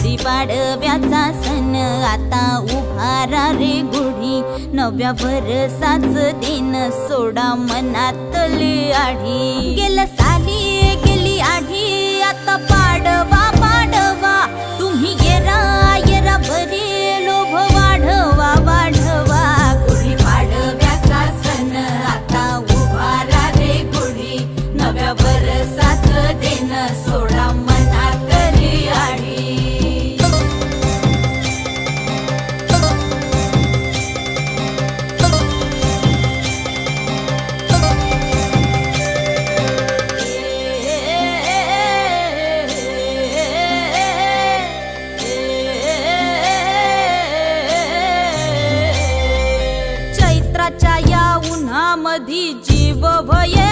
गुढीपाडव्याचा सण आता उभारा रे गुढी, नव्या वर्षाच दिन सोडा मनातली आढी। गेल्या साली गेली आढी, आता पाडवा पाडवा, तुम्ही येरा येरा बरी लोभ वाढवा वाढवा। गुढीपाडव्याचा सण आता उभारा रे गुढी, नव्या वर्षाच दिन सोडा मनातली आढी। चैत्राच्या या उन्हामधी जीव भये